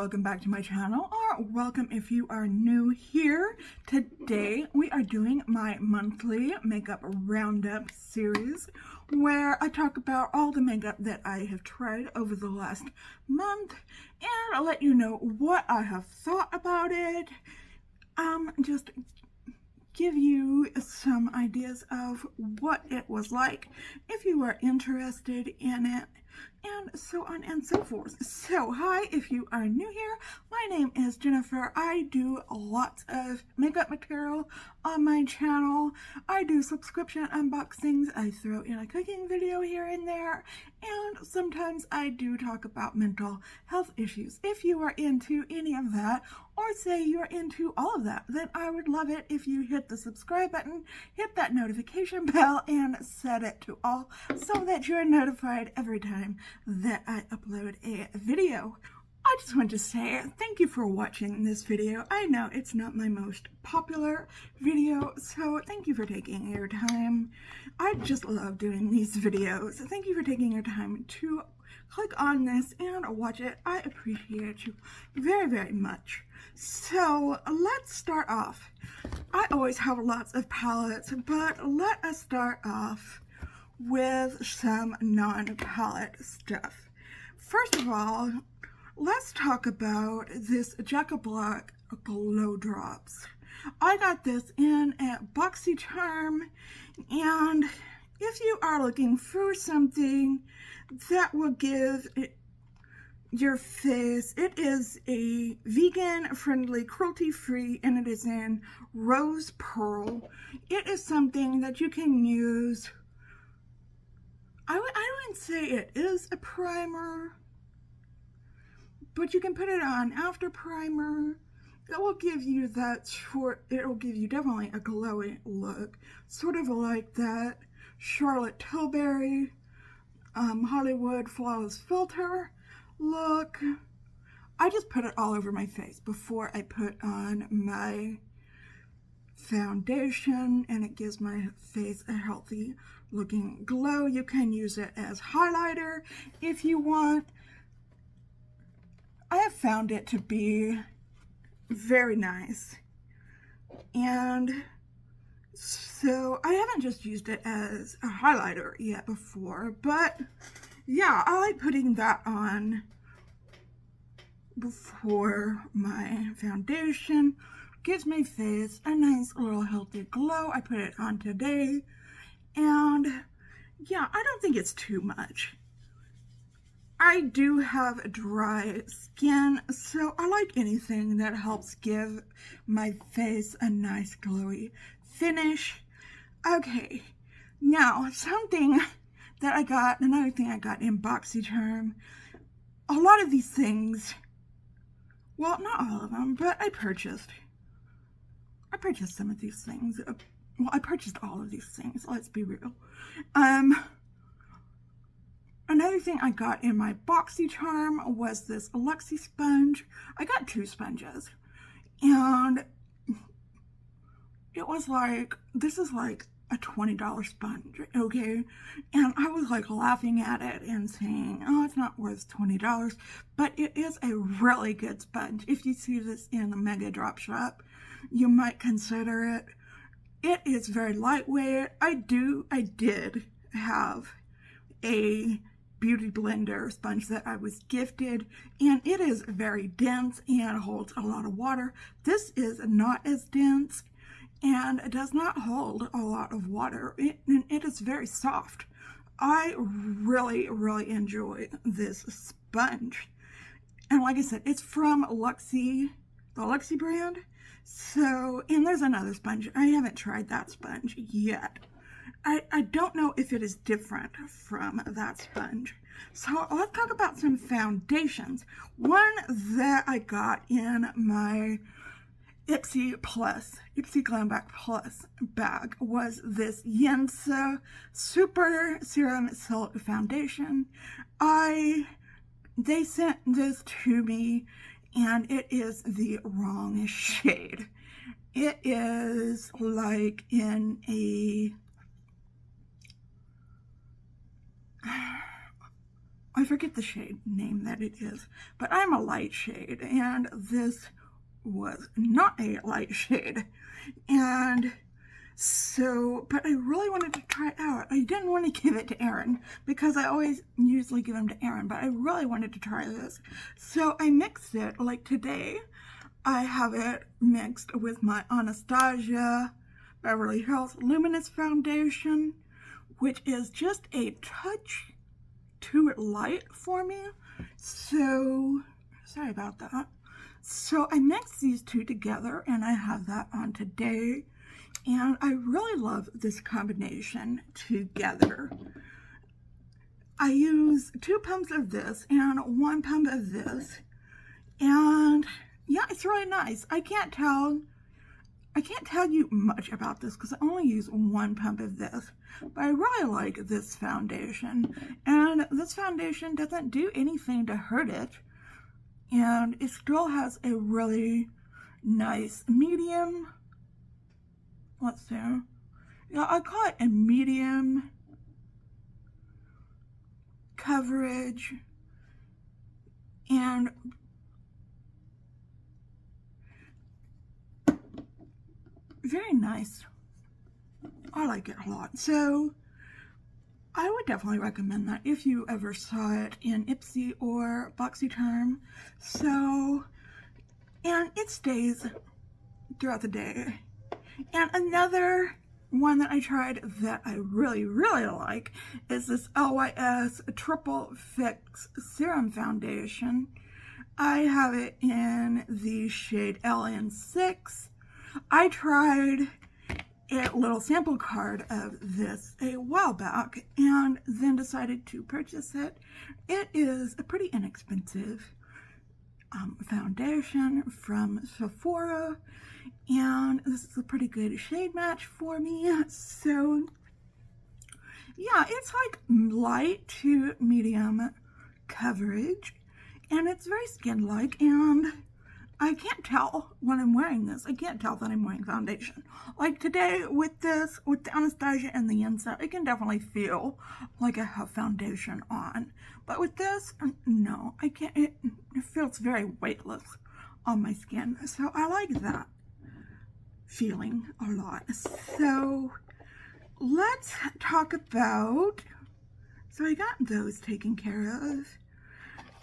welcome back to my channel, or welcome if you are new here. Today we are doing my monthly makeup roundup series where I talk about all the makeup that I have tried over the last month and I'll let you know what I have thought about it. Just give you some ideas of what it was like if you are interested in it, and so on and so forth. So hi, if you are new here, my name is Jennifer. I do lots of makeup material on my channel. I do subscription unboxings, I throw in a cooking video here and there, and sometimes I do talk about mental health issues. If you are into any of that, or say you're into all of that, then I would love it if you hit the subscribe button, hit that notification bell, and set it to all so that you're notified every time that I upload a video. I just want to say thank you for watching this video. I know it's not my most popular video, so thank you for taking your time. I just love doing these videos. Thank you for taking your time to click on this and watch it. I appreciate you very, very much. So let's start off. I always have lots of palettes, but let us start off with some non-palette stuff. First of all, let's talk about this Jackoblock Glow Drops. I got this in at BoxyCharm, and if you are looking for something that will give your face, it is a vegan-friendly, cruelty-free, and it is in Rose Pearl. It is something that you can use. I wouldn't say it is a primer, but you can put it on after primer. It will give you that it will give you definitely a glowy look, sort of like that Charlotte Tilbury Hollywood Flawless Filter look. I just put it all over my face before I put on my foundation, and it gives my face a healthy looking glow. You can use it as highlighter if you want. I have found it to be very nice, and so I haven't just used it as a highlighter yet before, but yeah, I like putting that on before my foundation. Gives my face a nice little healthy glow. I put it on today, and yeah, I don't think it's too much. I do have dry skin, so I like anything that helps give my face a nice glowy finish. Okay, now something that I got, another thing I got in BoxyCharm. A lot of these things, well, not all of them, but I purchased some of these things. Well, I purchased all of these things, let's be real. Another thing I got in my BoxyCharm was this Luxie sponge. I got 2 sponges, and it was like, this is like a $20 sponge, okay? And I was like laughing at it and saying, oh, it's not worth $20, but it is a really good sponge. If you see this in the Mega Drop Shop, you might consider it. It is very lightweight. I did have a Beauty blender sponge that I was gifted, and it is very dense and holds a lot of water. This is not as dense, and it does not hold a lot of water. It is very soft. I really, really enjoy this sponge. And like I said, it's from Luxie, the Luxie brand. So, and there's another sponge. I haven't tried that sponge yet. I don't know if it is different from that sponge. So let's talk about some foundations. One that I got in my Ipsy Glam Back Plus bag was this Yensa Super Serum Silk Foundation. They sent this to me, and it is the wrong shade. It is like in a, I forget the shade name that it is, but I'm a light shade, and this was not a light shade. And so, but I really wanted to try it out. I didn't want to give it to Aaron because I always usually give them to Aaron, but I really wanted to try this. So I mixed it, like today, I have it mixed with my Anastasia Beverly Hills Luminous Foundation, which is just a touch too light for me. So, sorry about that. So I mixed these two together and I have that on today. And I really love this combination together. I use 2 pumps of this and 1 pump of this. And yeah, it's really nice. I can't tell you much about this because I only use 1 pump of this. But I really like this foundation. And this foundation doesn't do anything to hurt it. And it still has a really nice medium. Let's see. Yeah, I call it a medium coverage. And very nice. I like it a lot. So I would definitely recommend that if you ever saw it in Ipsy or BoxyCharm. So, and it stays throughout the day. And another one that I tried that I really, really like is this LYS Triple Fix Serum Foundation. I have it in the shade LN6. I tried a little sample card of this a while back and then decided to purchase it. It is a pretty inexpensive foundation from Sephora, and this is a pretty good shade match for me. So yeah, it's like light to medium coverage, and it's very skin-like, and I can't tell when I'm wearing this. I can't tell that I'm wearing foundation. Like today with this, with the Anastasia and the inside, I can definitely feel like I have foundation on. But with this, no, I can't. It feels very weightless on my skin. So I like that feeling a lot. So let's talk about, so I got those taken care of.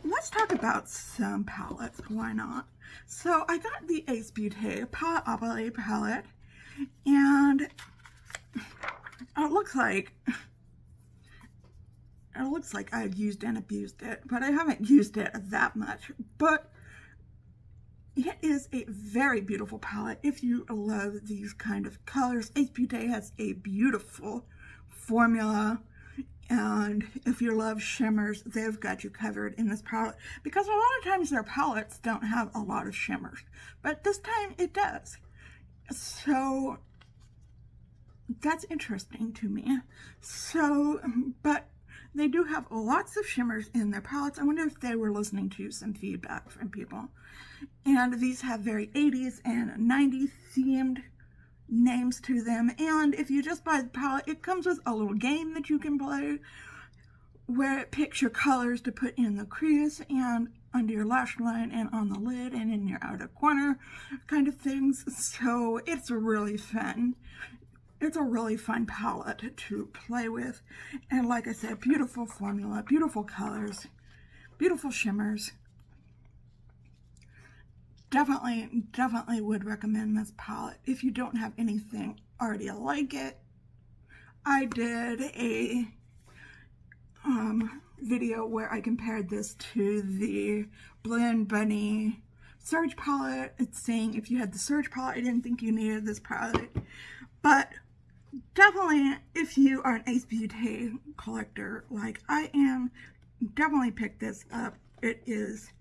Let's talk about some palettes, why not? So I got the Ace Beaute Palette Obole palette, and it looks like I've used and abused it, but I haven't used it that much. But it is a very beautiful palette if you love these kind of colors. Ace Beaute has a beautiful formula. And if you love shimmers, they've got you covered in this palette. Because a lot of times their palettes don't have a lot of shimmers. But this time it does. So that's interesting to me. So, but they do have lots of shimmers in their palettes. I wonder if they were listening to some feedback from people. And these have very 80s and 90s themed names to them, and if you just buy the palette, it comes with a little game that you can play where it picks your colors to put in the crease and under your lash line and on the lid and in your outer corner kind of things. So it's really fun. It's a really fun palette to play with, and like I said, beautiful formula, beautiful colors, beautiful shimmers. Definitely would recommend this palette if you don't have anything already like it. I did a video where I compared this to the Blend Bunny Surge palette. It's saying if you had the Surge palette, I didn't think you needed this palette. But definitely, if you are an Ace Beaute collector like I am, definitely pick this up. It is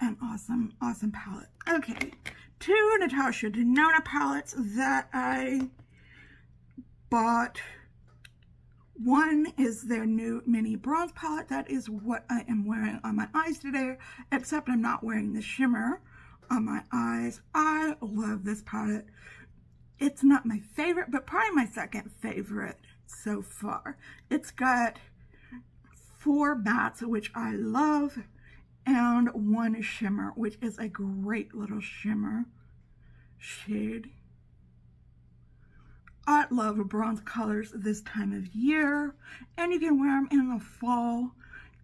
an awesome palette. Okay, 2 Natasha Denona palettes that I bought. One is their new mini bronze palette. That is what I am wearing on my eyes today, except I'm not wearing the shimmer on my eyes. I love this palette. It's not my favorite, but probably my second favorite so far. It's got 4 mattes, which I love, and 1 shimmer, which is a great little shimmer shade. I love bronze colors this time of year, and you can wear them in the fall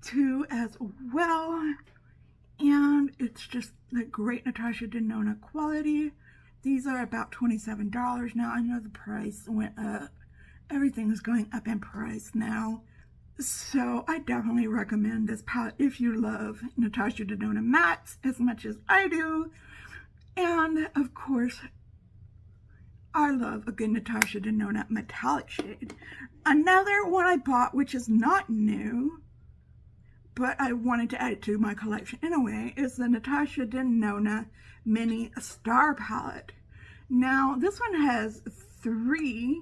too as well. And it's just the great Natasha Denona quality. These are about $27 now. I know the price went up. Everything is going up in price now. So I definitely recommend this palette if you love Natasha Denona mattes as much as I do. And of course, I love a good Natasha Denona metallic shade. Another one I bought, which is not new, but I wanted to add it to my collection in a way, is the Natasha Denona Mini Star Palette. Now, this one has 3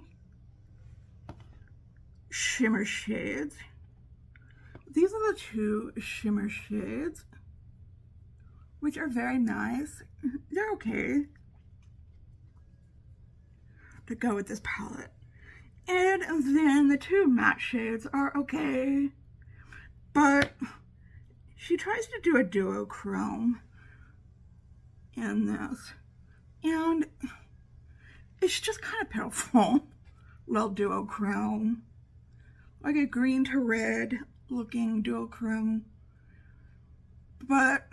shimmer shades. These are the 2 shimmer shades, which are very nice. They're okay to go with this palette. And then the 2 matte shades are okay, but she tries to do a duochrome in this, and it's just kind of pitiful. Little duochrome, like a green to red looking duochrome, but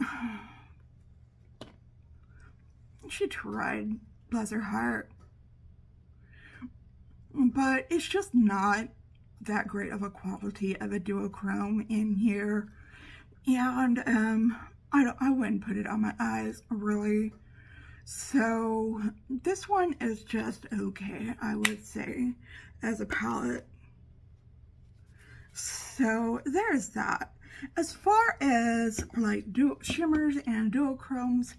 she tried, bless her heart. But it's just not that great of a quality of a duochrome in here, and I wouldn't put it on my eyes really. So this one is just okay, I would say, as a palette. So there's that. As far as like shimmers and duochromes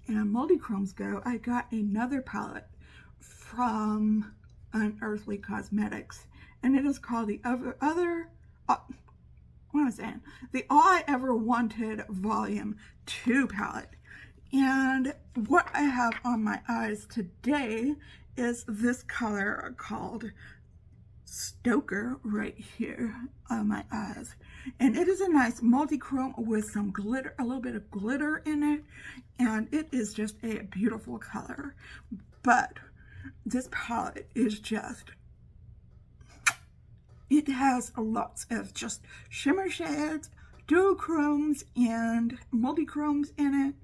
and multichromes go, I got another palette from Unearthly Cosmetics, and it is called the the All I Ever Wanted Volume 2 palette. And what I have on my eyes today is this color called Stoker right here on my eyes, and it is a nice multi-chrome with some glitter, a little bit of glitter in it, and it is just a beautiful color. But this palette is just, it has lots of just shimmer shades, duochromes, and multi-chromes in it,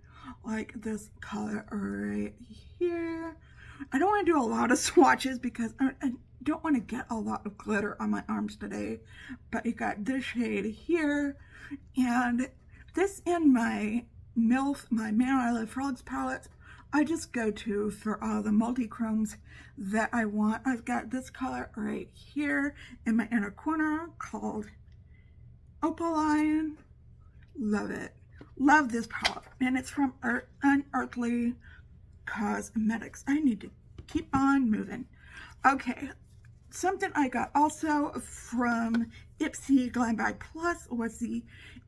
like this color right here. I don't want to do a lot of swatches because I don't want to get a lot of glitter on my arms today, but you got this shade here, and this in my MILF, my Man I Love Frogs palettes, I just go to for all the multi-chromes that I want. I've got this color right here in my inner corner called Opaline. Love it. Love this palette. And it's from Unearthly Cosmetics. I need to keep on moving. Okay. Something I got also from Ipsy Glam Bag Plus was the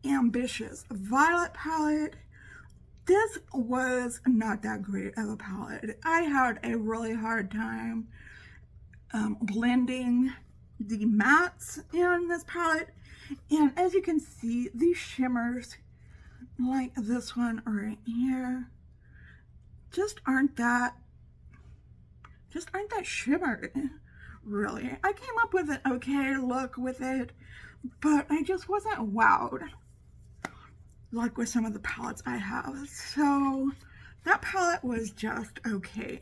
Ambitious Violet palette. This was not that great of a palette. I had a really hard time blending the mattes in this palette. And as you can see, these shimmers, like this one right here, just aren't that shimmery, really. I came up with an okay look with it, but I just wasn't wowed like with some of the palettes I have. So that palette was just okay.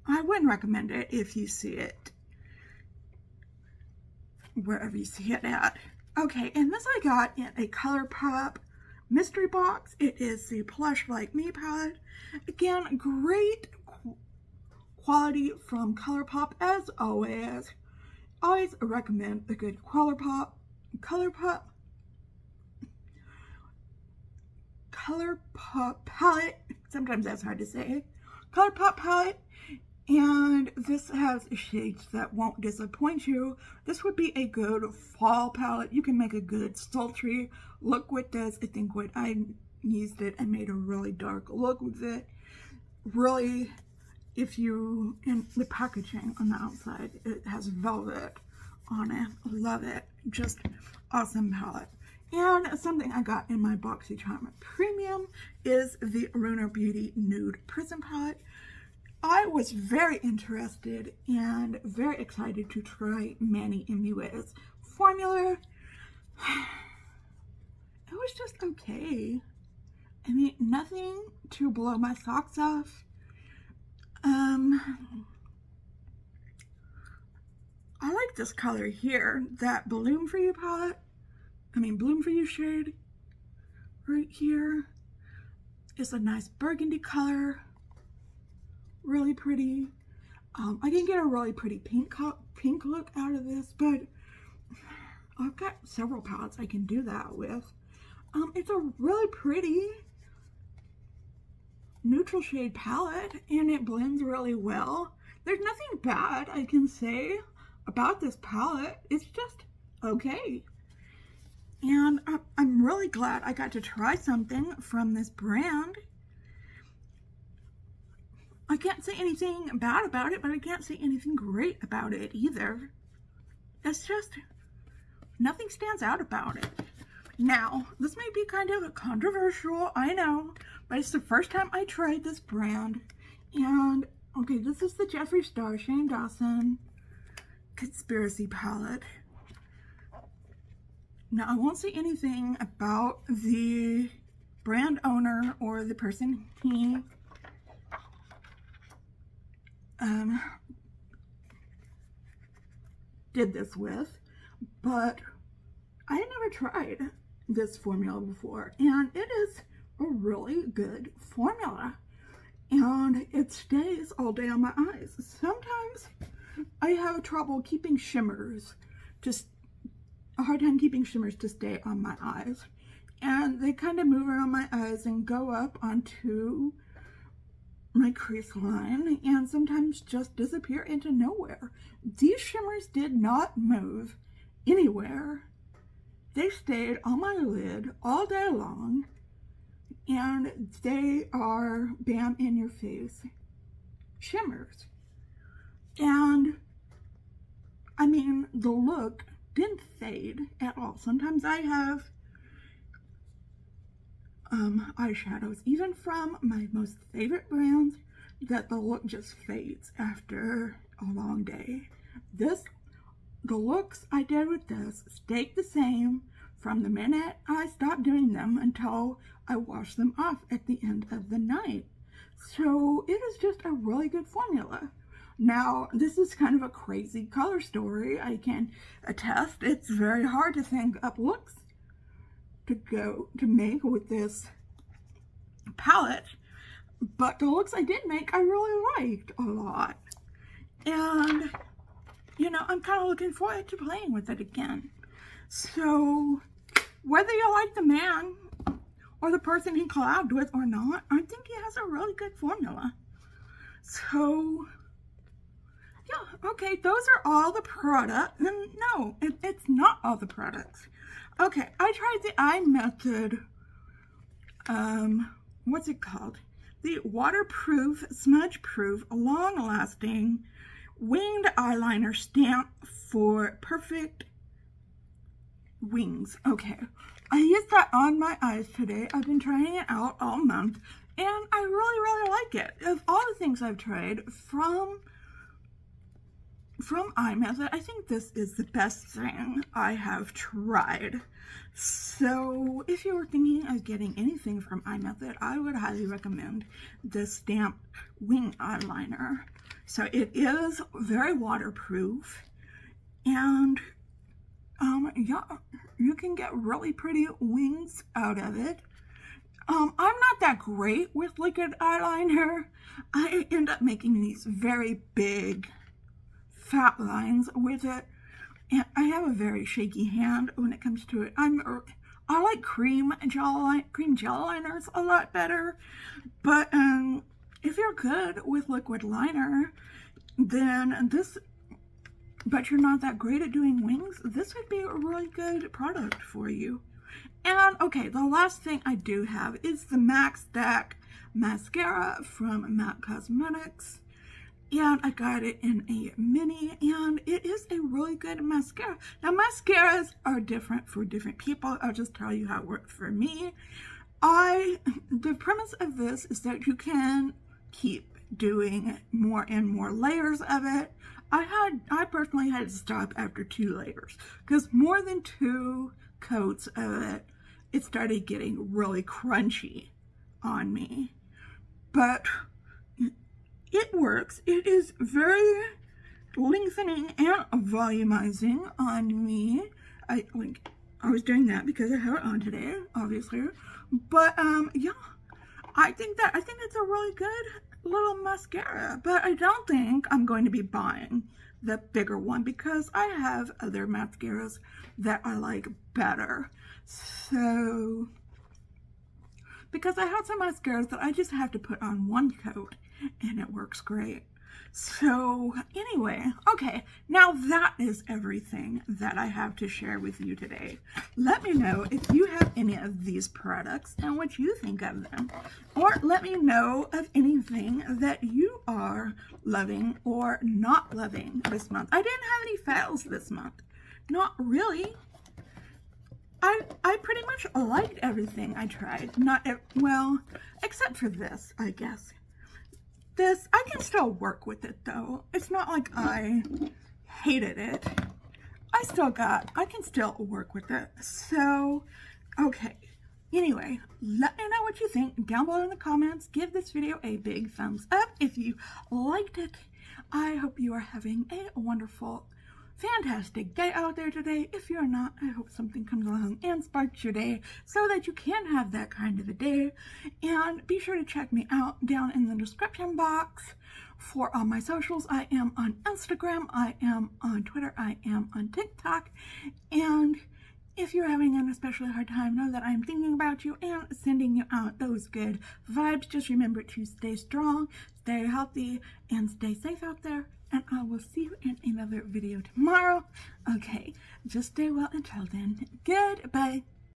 I wouldn't recommend it if you see it wherever you see it at. Okay, and this I got in a Colourpop mystery box. It is the Plush Like Me palette. Again, great quality from Colourpop as always. Always recommend a good Colourpop palette. Sometimes that's hard to say. Colourpop palette. And this has shades that won't disappoint you. This would be a good fall palette. You can make a good sultry look with this. I think when I used it, I made a really dark look with it. Really, if you, in the packaging on the outside, it has velvet on it. Love it. Just awesome palette. And something I got in my BoxyCharm Premium is the Rooner Beauty Nude Prism Palette. I was very interested and very excited to try Manny MUA's formula. It was just okay. I mean, nothing to blow my socks off. I like this color here, that Bloom For You palette. Bloom For You shade right here. It's a nice burgundy color. Really pretty. I can get a really pretty pink look out of this, but I've got several palettes I can do that with. It's a really pretty neutral shade palette, and it blends really well. There's nothing bad I can say about this palette. It's just okay. And I'm really glad I got to try something from this brand. I can't say anything bad about it, but I can't say anything great about it either. It's just, nothing stands out about it. Now, this may be kind of controversial, I know, but it's the first time I tried this brand. And, okay, this is the Jeffree Star Shane Dawson Conspiracy Palette. Now, I won't say anything about the brand owner or the person he did this with, but I had never tried this formula before, and it is a really good formula, and it stays all day on my eyes. Sometimes I have trouble keeping shimmers, just a hard time keeping shimmers to stay on my eyes, and they kind of move around my eyes and go up onto my crease line and sometimes just disappear into nowhere. These shimmers did not move anywhere. They stayed on my lid all day long, and they are bam in your face shimmers. And I mean, the look didn't fade at all. Sometimes I have eyeshadows, even from my most favorite brands, that the look just fades after a long day. The looks I did with this stayed the same from the minute I stopped doing them until I washed them off at the end of the night. So it is just a really good formula. Now, this is kind of a crazy color story, I can attest. It's very hard to think up looks to make with this palette, but the looks I did make I really liked a lot, and you know, I'm kind of looking forward to playing with it again. So whether you like the man or the person he collabed with or not, I think he has a really good formula. So yeah, okay, those are all the products. No, it's not all the products. Okay, I tried the Eye Method, what's it called? The waterproof, smudge-proof, long-lasting winged eyeliner stamp for perfect wings. Okay, I used that on my eyes today. I've been trying it out all month, and I really, really like it. Of all the things I've tried from Eye Method, I think this is the best thing I have tried. So if you were thinking of getting anything from Eye Method, I would highly recommend this stamped wing eyeliner. So it is very waterproof, and yeah, you can get really pretty wings out of it. I'm not that great with liquid eyeliner. I end up making these very big fat lines with it, and I have a very shaky hand when it comes to it. I like cream gel liners a lot better, but if you're good with liquid liner, then but you're not that great at doing wings, this would be a really good product for you. And okay, the last thing I do have is the Max Stack mascara from Unearthly Cosmetics. And I got it in a mini, and it is a really good mascara. Now, mascaras are different for different people. I'll just tell you how it works for me. The premise of this is that you can keep doing more and more layers of it. I personally had to stop after 2 layers because more than 2 coats of it started getting really crunchy on me. But it works. It is very lengthening and volumizing on me. I was doing that because I have it on today, obviously. But yeah, I think it's a really good little mascara. But I don't think I'm going to be buying the bigger one because I have other mascaras that I like better. So, because I have some mascaras that I just have to put on 1 coat and it works great. So anyway, okay, now that is everything that I have to share with you today. Let me know if you have any of these products and what you think of them. Or let me know of anything that you are loving or not loving this month. I didn't have any fails this month. Not really. I pretty much liked everything I tried. Well, except for this, I guess. This, I can still work with it though. It's not like I hated it. I can still work with it. So, okay. Anyway, let me know what you think down below in the comments. Give this video a big thumbs up if you liked it. I hope you are having a wonderful, fantastic day out there today. If you're not, I hope something comes along and sparks your day so that you can have that kind of a day. And be sure to check me out down in the description box for all my socials. I am on Instagram, I am on Twitter, I am on TikTok. And if you're having an especially hard time, know that I'm thinking about you and sending you out those good vibes. Just remember to stay strong, stay healthy, and stay safe out there. And I will see you in another video tomorrow. Okay, just stay well until then. Goodbye.